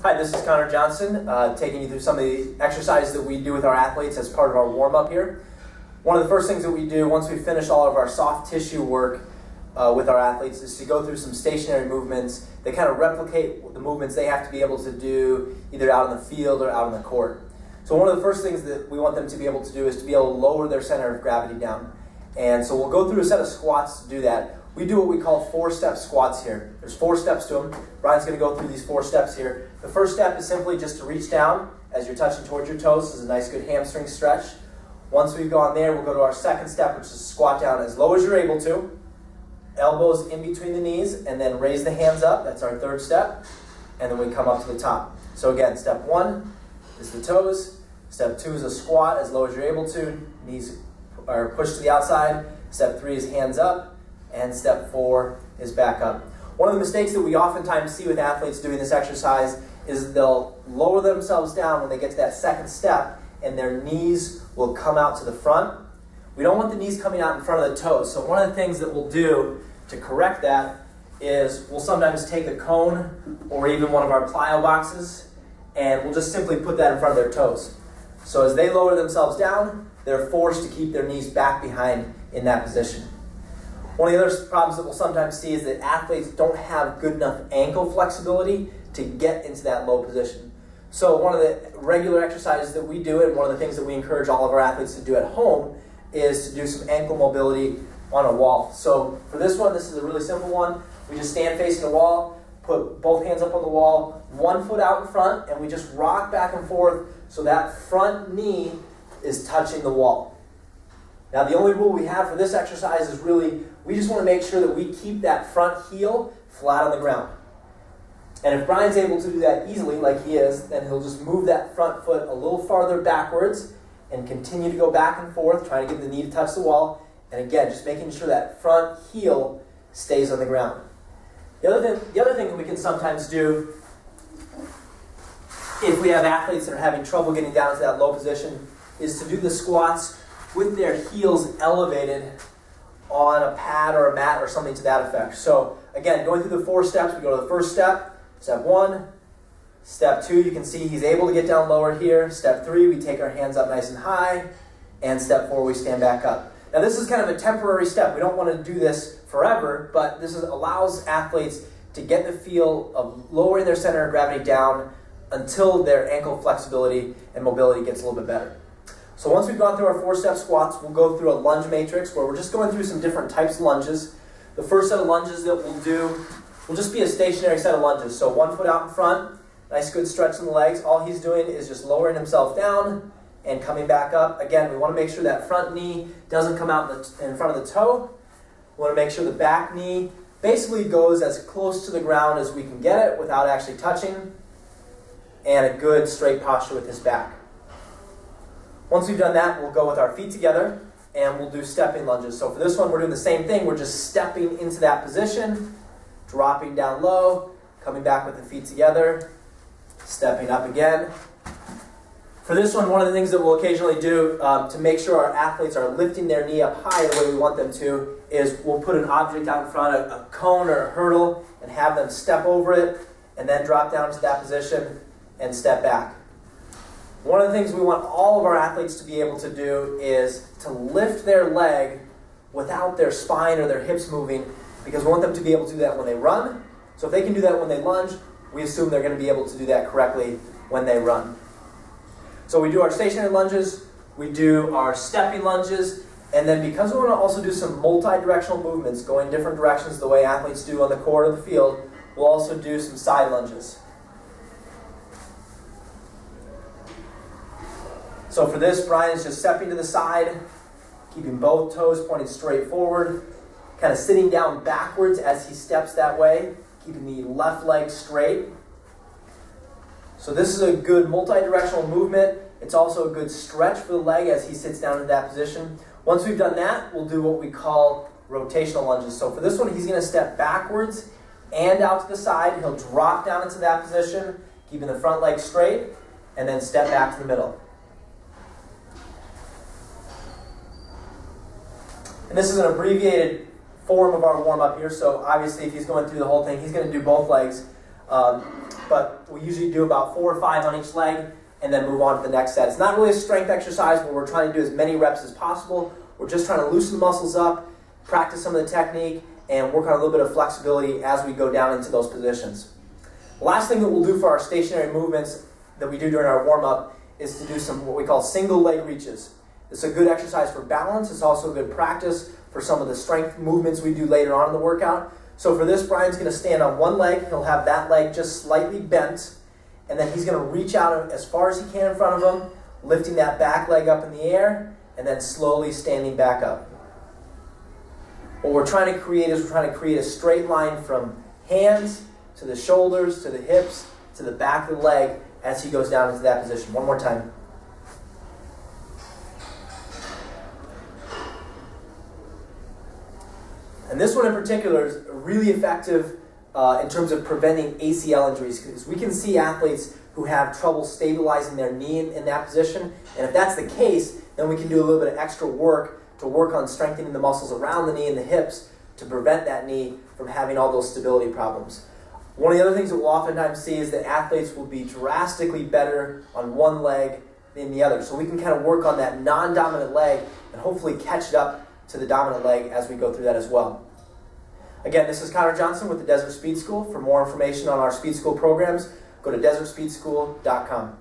Hi, this is Connor Johnson, taking you through some of the exercises that we do with our athletes as part of our warm-up here. One of the first things that we do once we finish all of our soft tissue work with our athletes is to go through some stationary movements that kind of replicate the movements they have to be able to do either out in the field or out on the court. So one of the first things that we want them to be able to do is to be able to lower their center of gravity down. And so we'll go through a set of squats to do that. We do what we call 4-step squats here. There's 4 steps to them. Brian's going to go through these 4 steps here. The first step is simply just to reach down as you're touching towards your toes. This is a nice good hamstring stretch. Once we've gone there, we'll go to our second step, which is squat down as low as you're able to. Elbows in between the knees, and then raise the hands up. That's our third step. And then we come up to the top. So again, step 1 is the toes. Step 2 is a squat as low as you're able to. Knees are pushed to the outside. Step 3 is hands up. And step 4 is back up. One of the mistakes that we oftentimes see with athletes doing this exercise is they'll lower themselves down when they get to that second step, and their knees will come out to the front. We don't want the knees coming out in front of the toes. So one of the things that we'll do to correct that is we'll sometimes take a cone or even one of our plyo boxes, and we'll just simply put that in front of their toes. So as they lower themselves down, they're forced to keep their knees back behind in that position. One of the other problems that we'll sometimes see is that athletes don't have good enough ankle flexibility to get into that low position. So one of the regular exercises that we do, and one of the things that we encourage all of our athletes to do at home, is to do some ankle mobility on a wall. So for this one, this is a really simple one. We just stand facing the wall, put both hands up on the wall, one foot out in front, and we just rock back and forth so that front knee is touching the wall. Now the only rule we have for this exercise is really, we just want to make sure that we keep that front heel flat on the ground. And if Brian's able to do that easily, like he is, then he'll just move that front foot a little farther backwards and continue to go back and forth, trying to get the knee to touch the wall. And again, just making sure that front heel stays on the ground. The other thing that we can sometimes do if we have athletes that are having trouble getting down to that low position is to do the squats with their heels elevated on a pad or a mat or something to that effect. So again, going through the 4 steps, we go to the first step. Step 1, step 2, you can see he's able to get down lower here. Step 3, we take our hands up nice and high. And step 4, we stand back up. Now this is kind of a temporary step. We don't want to do this forever, but this allows athletes to get the feel of lowering their center of gravity down until their ankle flexibility and mobility gets a little bit better. So once we've gone through our 4-step squats, we'll go through a lunge matrix where we're just going through some different types of lunges. The first set of lunges that we'll do will just be a stationary set of lunges. So 1 foot out in front, nice good stretch in the legs. All he's doing is just lowering himself down and coming back up. Again, we want to make sure that front knee doesn't come out in front of the toe. We want to make sure the back knee basically goes as close to the ground as we can get it without actually touching, and a good straight posture with his back. Once we've done that, we'll go with our feet together and we'll do stepping lunges. So for this one, we're doing the same thing. We're just stepping into that position, dropping down low, coming back with the feet together, stepping up again. For this one of the things that we'll occasionally do to make sure our athletes are lifting their knee up high the way we want them to is we'll put an object out in front, a cone or a hurdle, and have them step over it and then drop down to that position and step back. One of the things we want all of our athletes to be able to do is to lift their leg without their spine or their hips moving, because we want them to be able to do that when they run. So if they can do that when they lunge, we assume they're going to be able to do that correctly when they run. So we do our stationary lunges, we do our stepping lunges, and then because we want to also do some multi-directional movements, going different directions the way athletes do on the court or the field, we'll also do some side lunges. So for this, Brian is just stepping to the side, keeping both toes pointing straight forward, kind of sitting down backwards as he steps that way, keeping the left leg straight. So this is a good multi-directional movement. It's also a good stretch for the leg as he sits down in that position. Once we've done that, we'll do what we call rotational lunges. So for this one, he's going to step backwards and out to the side. He'll drop down into that position, keeping the front leg straight, and then step back to the middle. And this is an abbreviated form of our warm-up here, so obviously if he's going through the whole thing, he's going to do both legs. But we usually do about 4 or 5 on each leg and then move on to the next set. It's not really a strength exercise, but we're trying to do as many reps as possible. We're just trying to loosen the muscles up, practice some of the technique, and work on a little bit of flexibility as we go down into those positions. The last thing that we'll do for our stationary movements that we do during our warm-up is to do some what we call single leg reaches. It's a good exercise for balance. It's also a good practice for some of the strength movements we do later on in the workout. So for this, Brian's going to stand on one leg. He'll have that leg just slightly bent, and then he's going to reach out as far as he can in front of him, lifting that back leg up in the air, and then slowly standing back up. What we're trying to create is a straight line from hands to the shoulders, to the hips, to the back of the leg as he goes down into that position. One more time. And this one in particular is really effective in terms of preventing ACL injuries, because we can see athletes who have trouble stabilizing their knee in that position. And if that's the case, then we can do a little bit of extra work to work on strengthening the muscles around the knee and the hips to prevent that knee from having all those stability problems. One of the other things that we'll oftentimes see is that athletes will be drastically better on one leg than the other. So we can kind of work on that non-dominant leg and hopefully catch it up to the dominant leg as we go through that as well. Again, this is Connor Johnson with the Desert Speed School. For more information on our Speed School programs, go to desertspeedschool.com.